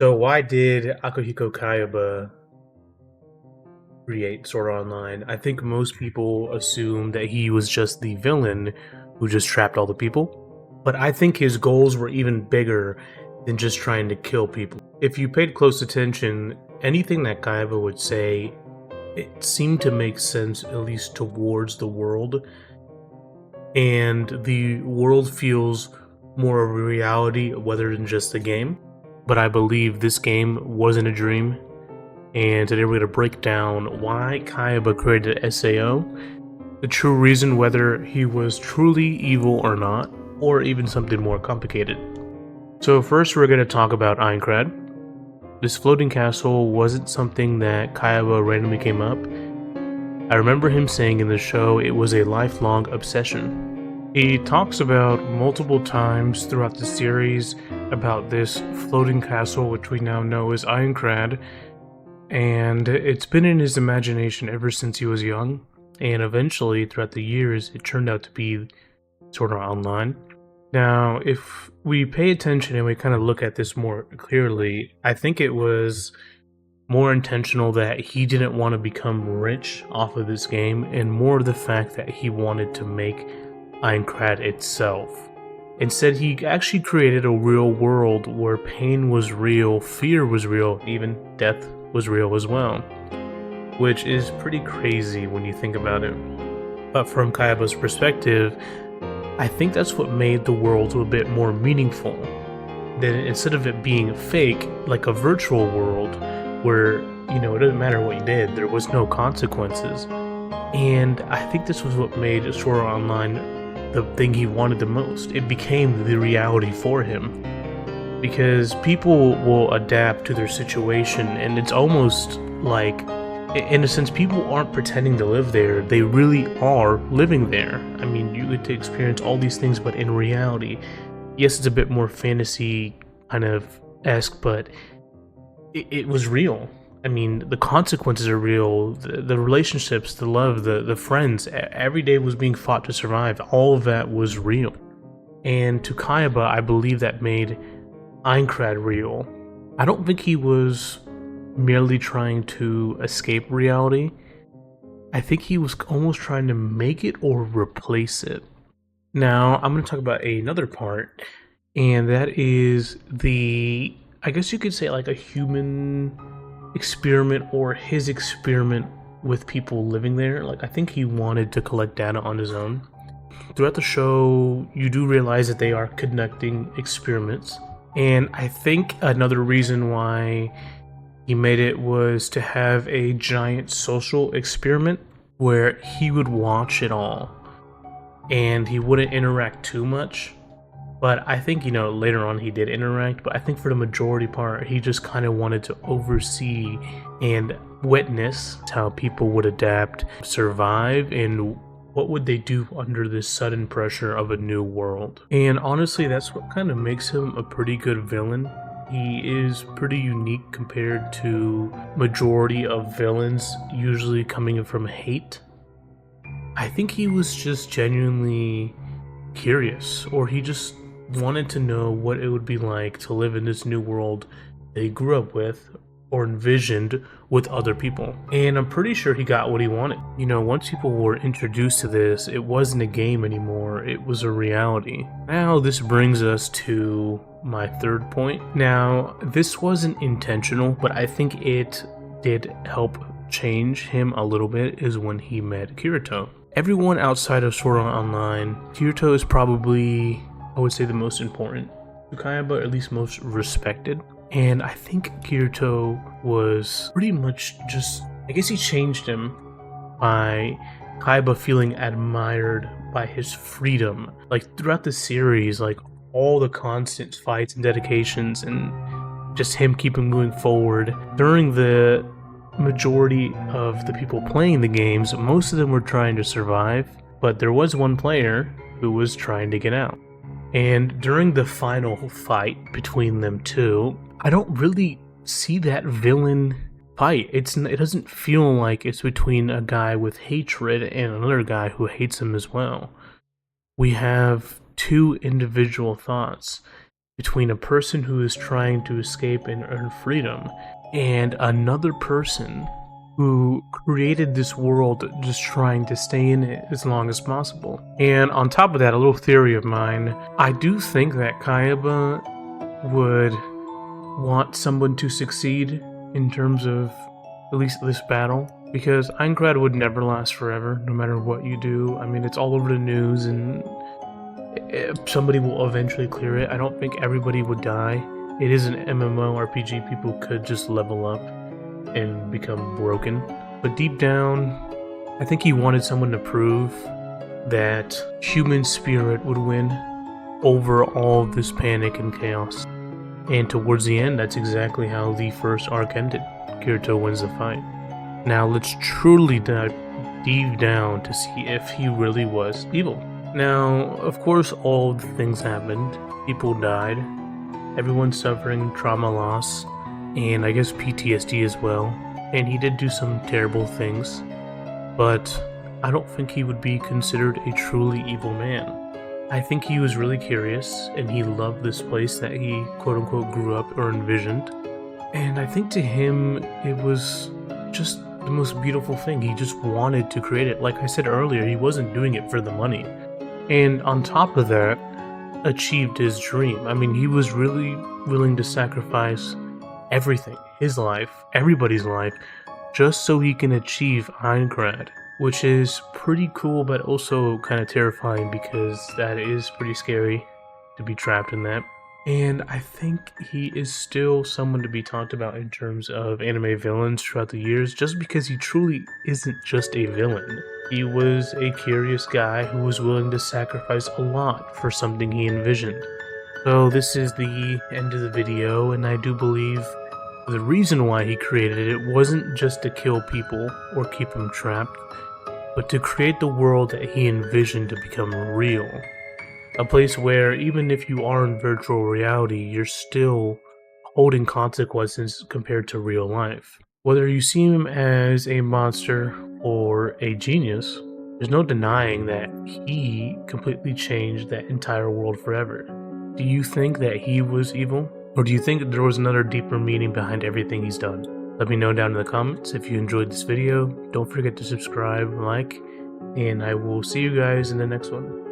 So why did Akihiko Kayaba create Sword Art Online? I think most people assume that he was just the villain who just trapped all the people. But I think his goals were even bigger than just trying to kill people. If you paid close attention, anything that Kayaba would say, it seemed to make sense at least towards the world. And the world feels more of a reality rather than just a game. But I believe this game wasn't a dream, and today we're going to break down why Kayaba created SAO, the true reason whether he was truly evil or not, or even something more complicated. So first we're going to talk about Aincrad. This floating castle wasn't something that Kayaba randomly came up. I remember him saying in the show it was a lifelong obsession. He talks about multiple times throughout the series about this floating castle, which we now know as Aincrad, and it's been in his imagination ever since he was young, and eventually throughout the years it turned out to be Sword Art Online. Now, if we pay attention and we kind of look at this more clearly, I think it was more intentional that he didn't want to become rich off of this game, and more the fact that he wanted to make Aincrad itself. Instead, he actually created a real world where pain was real, fear was real, even death was real as well, which is pretty crazy when you think about it. But from Kayaba's perspective, I think that's what made the world a bit more meaningful. That instead of it being fake, like a virtual world, where, it doesn't matter what you did, there was no consequences. And I think this was what made Sword Art Online the thing he wanted the most. It became the reality for him. Because people will adapt to their situation, and it's almost like, in a sense, people aren't pretending to live there, they really are living there. I mean, you get to experience all these things, but in reality, yes, it's a bit more fantasy kind of esque, but it was real. I mean, the consequences are real, the relationships, the love, the friends, every day was being fought to survive. All of that was real. And to Kayaba, I believe that made Aincrad real. I don't think he was merely trying to escape reality. I think he was almost trying to make it or replace it. Now, I'm going to talk about another part, and that is I guess you could say like a human experiment, or his experiment with people living there. Like, I think he wanted to collect data on his own. Throughout the show, you do realize that they are conducting experiments. And I think another reason why he made it was to have a giant social experiment where he would watch it all and he wouldn't interact too much. But I think, later on he did interact, but I think for the majority part, he just kind of wanted to oversee and witness how people would adapt, survive, and what would they do under this sudden pressure of a new world. And honestly, that's what kind of makes him a pretty good villain. He is pretty unique compared to majority of villains usually coming from hate. I think he was just genuinely curious, or he just wanted to know what it would be like to live in this new world that he grew up with or envisioned with other people. And I'm pretty sure he got what he wanted. Once people were introduced to this, it wasn't a game anymore, it was a reality. Now this brings us to my third point. Now, this wasn't intentional, but I think it did help change him a little bit, is when he met Kirito. Everyone outside of Sword Art Online, Kirito is probably, I would say, the most important to Kayaba, at least most respected. And I think Kirito was pretty much just, I guess he changed him by Kayaba feeling admired by his freedom. Like, throughout the series, like, all the constant fights and dedications and just him keeping moving forward. During the majority of the people playing the games, most of them were trying to survive, but there was one player who was trying to get out. And during the final fight between them two, I don't really see that villain fight. It doesn't feel like it's between a guy with hatred and another guy who hates him as well. We have two individual thoughts. between a person who is trying to escape and earn freedom and another person who created this world just trying to stay in it as long as possible. And on top of that, a little theory of mine, I do think that Kayaba would want someone to succeed in terms of at least this battle, because Aincrad would never last forever, no matter what you do. I mean, it's all over the news, and somebody will eventually clear it. I don't think everybody would die. It is an MMORPG, people could just level up and become broken. But deep down, I think he wanted someone to prove that human spirit would win over all of this panic and chaos. And towards the end, that's exactly how the first arc ended. Kirito wins the fight. Now let's truly dive deep down to see if he really was evil. Now, of course, all the things happened. People died. Everyone's suffering trauma loss, and I guess PTSD as well. And he did do some terrible things, but I don't think he would be considered a truly evil man. I think he was really curious, and he loved this place that he quote-unquote grew up or envisioned. And I think to him, it was just the most beautiful thing. He just wanted to create it. Like I said earlier, he wasn't doing it for the money. And on top of that, achieved his dream. I mean, he was really willing to sacrifice everything, his life, everybody's life, just so he can achieve Aincrad, which is pretty cool, but also kind of terrifying, because that is pretty scary to be trapped in that. And I think he is still someone to be talked about in terms of anime villains throughout the years, just because he truly isn't just a villain. He was a curious guy who was willing to sacrifice a lot for something he envisioned. So this is the end of the video, and I do believe the reason why he created it wasn't just to kill people or keep them trapped, but to create the world that he envisioned to become real. A place where even if you are in virtual reality, you're still holding consequences compared to real life. Whether you see him as a monster or a genius, there's no denying that he completely changed that entire world forever. Do you think that he was evil? Or do you think there was another deeper meaning behind everything he's done? Let me know down in the comments. If you enjoyed this video, don't forget to subscribe, like, and I will see you guys in the next one.